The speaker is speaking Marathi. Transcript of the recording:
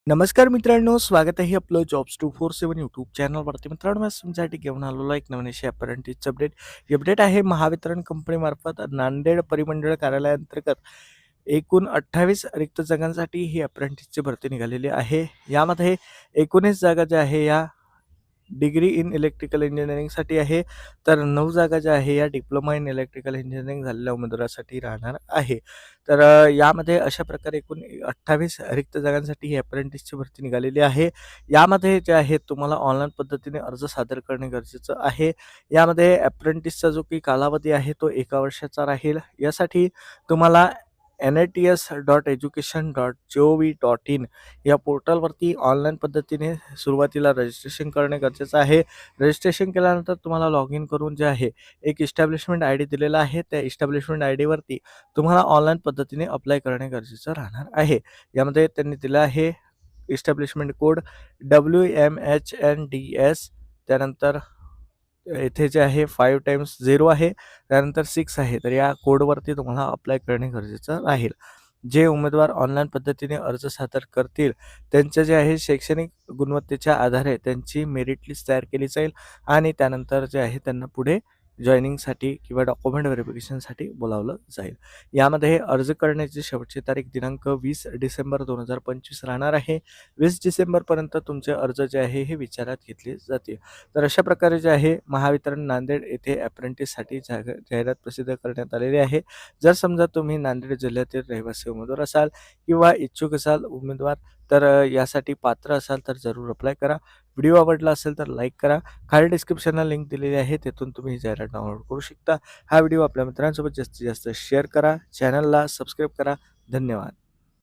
नमस्कार मित्रांनो, स्वागत आहे आपलं जॉब्स 247 यूट्यूब चॅनलवरती. मित्रांनो, आज तुमच्यासाठी घेऊन आलेलो आहे एक नवीन अशी अप्रेंटिसचं अपडेट. ही अपडेट आहे महावितरण कंपनीमार्फत नांदेड परिमंडळ कार्यालयाअंतर्गत एकूण 28 रिक्त जागांसाठी ही अप्रेंटिसची भरती निघालेली आहे. यामध्ये 19 जागा ज्या आहे या डिग्री इन इलेक्ट्रिकल इंजिनिअरिंगसाठी आहे, तर 9 जागा ज्या आहे या डिप्लोमा इन इलेक्ट्रिकल इंजिनिअरिंग झालेल्या उमेदवारासाठी राहणार आहे. तर यामध्ये अशा प्रकारे एकूण 28 रिक्त जागांसाठी ही अप्रेंटिसची भरती निघालेली आहे. यामध्ये जे आहे तुम्हाला ऑनलाईन पद्धतीने अर्ज सादर करणे गरजेचं आहे. यामध्ये अप्रेंटिसचा जो काही कालावधी आहे तो 1 वर्षाचा राहील. यासाठी तुम्हाला NITS.education.gov.in या पोर्टलवरती ऑनलाईन पद्धतीने सुरुवातीला रजिस्ट्रेशन करणे गरजेचं आहे. रजिस्ट्रेशन केल्यानंतर तुम्हाला लॉग इन करून जे आहे एक इस्टॅब्लिशमेंट आय डी दिलेला आहे. त्या इस्टॅब्लिशमेंट आय डीवरती तुम्हाला ऑनलाईन पद्धतीने अप्लाय करणे गरजेचं राहणार आहे. यामध्ये त्यांनी दिलं आहे इस्टॅब्लिशमेंट कोड WMHNDS, त्यानंतर येथे जे आहे 5 टाइम्स 0 आहे, त्यानंतर 6 आहे. तर या कोडवरती तुम्हाला अप्लाय करणे गरजेचं राहील. जे उमेदवार ऑनलाईन पद्धतीने अर्ज सादर करतील त्यांचे जे आहे शैक्षणिक गुणवत्तेच्या आधारे त्यांची मेरिट लिस्ट तयार केली जाईल आणि त्यानंतर जे आहे त्यांना पुढे जॉईनिंगसाठी किंवा डॉक्युमेंट व्हेरिफिकेशनसाठी बोलावलं जाईल. यामध्ये अर्ज करण्याची शेवटची तारीख दिनांक 20 डिसेंबर 2025 राहणार आहे. 20 डिसेंबरपर्यंत तुमचे अर्ज जे आहे हे विचारात घेतले जातील. तर अशा प्रकारे जे आहे महावितरण नांदेड येथे अप्रेंटिससाठी जाहिरात प्रसिद्ध करण्यात आलेली आहे. जर समजा तुम्ही नांदेड जिल्ह्यातील रहिवासी उमेदवार असाल किंवा इच्छुक असाल उमेदवार, तर यासाठी पात्र असाल तर जरूर अप्लाय करा. व्हिडिओ आवडला असेल तर लाईक करा. खाली डिस्क्रिप्शनला लिंक दिलेली आहे, तेथून तुम्ही ही जाहिरात डाउनलोड करू शकता. हा व्हिडिओ आपल्या मित्रांसोबत जास्तीत जास्त शेअर करा. चॅनलला सबस्क्राईब करा. धन्यवाद.